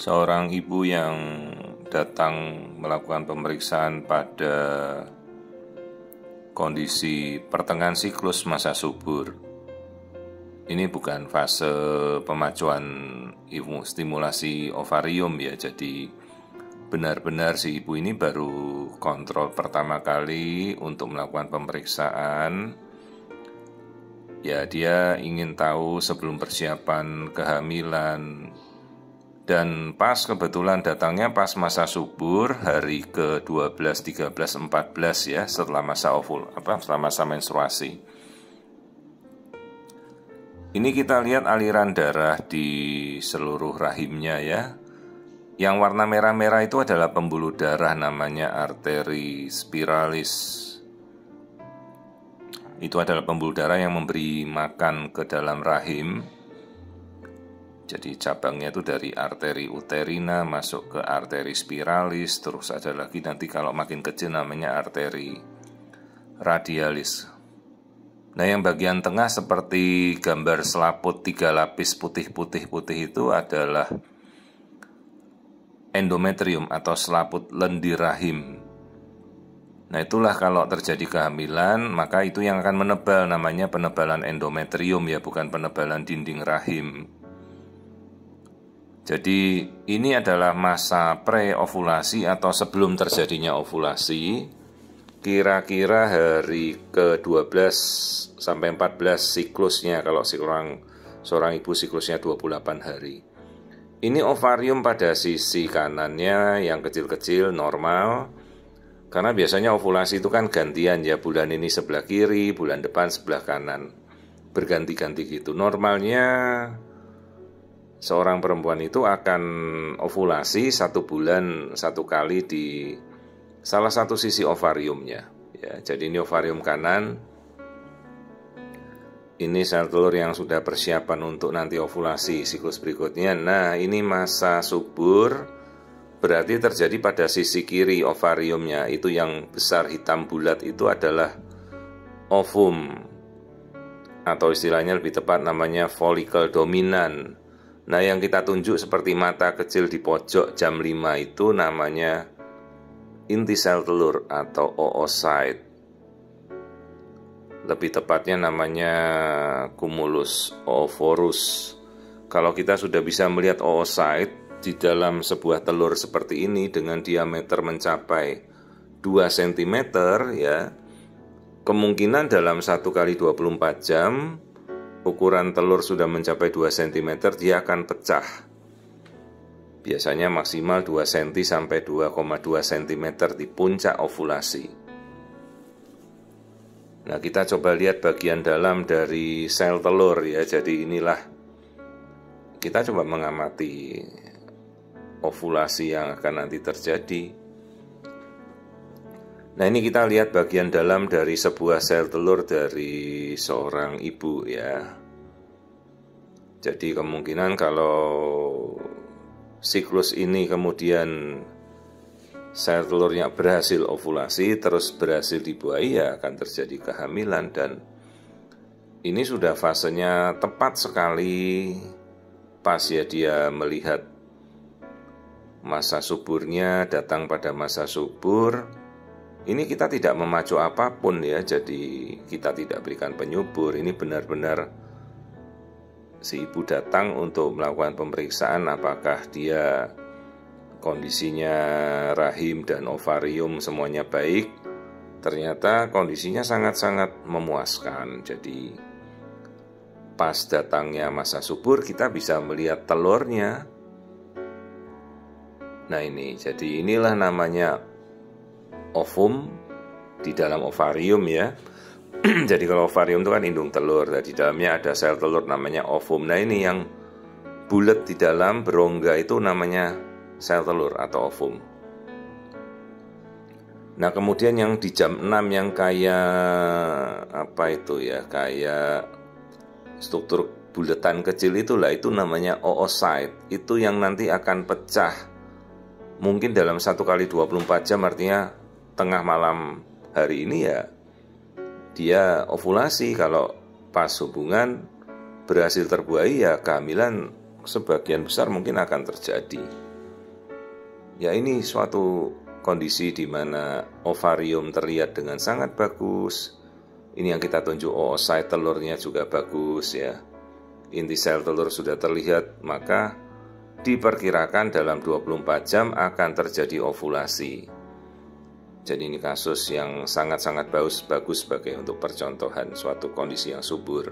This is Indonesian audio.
Seorang ibu yang datang melakukan pemeriksaan pada kondisi pertengahan siklus masa subur. Ini bukan fase pemacuan stimulasi ovarium ya, jadi benar-benar si ibu ini baru kontrol pertama kali untuk melakukan pemeriksaan. Ya, dia ingin tahu sebelum persiapan kehamilan. Dan pas kebetulan datangnya pas masa subur, hari ke-12, 13, 14 ya, setelah masa setelah masa menstruasi. Ini kita lihat aliran darah di seluruh rahimnya ya. Yang warna merah-merah itu adalah pembuluh darah, namanya arteri spiralis. Itu adalah pembuluh darah yang memberi makan ke dalam rahim. Jadi cabangnya itu dari arteri uterina masuk ke arteri spiralis, terus ada lagi nanti kalau makin kecil namanya arteri radialis. Nah, yang bagian tengah seperti gambar selaput 3 lapis putih-putih itu adalah endometrium atau selaput lendir rahim. Nah, itulah kalau terjadi kehamilan, maka itu yang akan menebal, namanya penebalan endometrium ya, bukan penebalan dinding rahim. Jadi ini adalah masa pre-ovulasi atau sebelum terjadinya ovulasi, kira-kira hari ke-12 sampai 14 siklusnya, kalau seorang ibu siklusnya 28 hari. Ini ovarium pada sisi kanannya yang kecil-kecil normal, karena biasanya ovulasi itu kan gantian ya, bulan ini sebelah kiri, bulan depan sebelah kanan, berganti-ganti gitu. Normalnya seorang perempuan itu akan ovulasi 1 bulan 1 kali di salah satu sisi ovariumnya ya. Jadi ini ovarium kanan, ini sel telur yang sudah persiapan untuk nanti ovulasi siklus berikutnya. Nah, ini masa subur, berarti terjadi pada sisi kiri ovariumnya. Itu yang besar hitam bulat itu adalah ovum, atau istilahnya lebih tepat namanya follicle dominan. Nah, yang kita tunjuk seperti mata kecil di pojok jam 5 itu namanya inti sel telur atau oocyte. Lebih tepatnya namanya cumulus oophorus. Kalau kita sudah bisa melihat oocyte di dalam sebuah telur seperti ini dengan diameter mencapai 2 cm ya, kemungkinan dalam 1 kali 24 jam ukuran telur sudah mencapai 2 cm, dia akan pecah. Biasanya maksimal 2 cm sampai 2,2 cm di puncak ovulasi. Nah, kita coba lihat bagian dalam dari sel telur ya. Jadi inilah kita coba mengamati ovulasi yang akan nanti terjadi. Nah, ini kita lihat bagian dalam dari sebuah sel telur dari seorang ibu ya. Jadi kemungkinan kalau siklus ini kemudian sel telurnya berhasil ovulasi terus berhasil dibuahi, ya akan terjadi kehamilan. Dan ini sudah fasenya tepat sekali pas ya, dia melihat masa suburnya datang pada masa subur. Ini kita tidak memacu apapun ya, jadi kita tidak berikan penyubur. Ini benar-benar si ibu datang untuk melakukan pemeriksaan apakah dia kondisinya rahim dan ovarium semuanya baik. Ternyata kondisinya sangat-sangat memuaskan. Jadi pas datangnya masa subur kita bisa melihat telurnya. Nah, ini jadi inilah namanya ovum di dalam ovarium ya. Jadi kalau ovarium itu kan indung telur, di dalamnya ada sel telur namanya ovum. Nah, ini yang bulat di dalam berongga itu namanya sel telur atau ovum. Nah, kemudian yang di jam 6 yang kayak apa itu ya, kayak struktur bulatan kecil itulah, itu namanya oocyte. Itu yang nanti akan pecah mungkin dalam 1 kali 24 jam, artinya tengah malam hari ini ya dia ovulasi. Kalau pas hubungan berhasil terbuahi ya kehamilan sebagian besar mungkin akan terjadi. Ya ini suatu kondisi di mana ovarium terlihat dengan sangat bagus. Ini yang kita tunjuk, oocyte telurnya juga bagus ya. Inti sel telur sudah terlihat, maka diperkirakan dalam 24 jam akan terjadi ovulasi. Jadi ini kasus yang sangat-sangat bagus sebagai untuk percontohan suatu kondisi yang subur.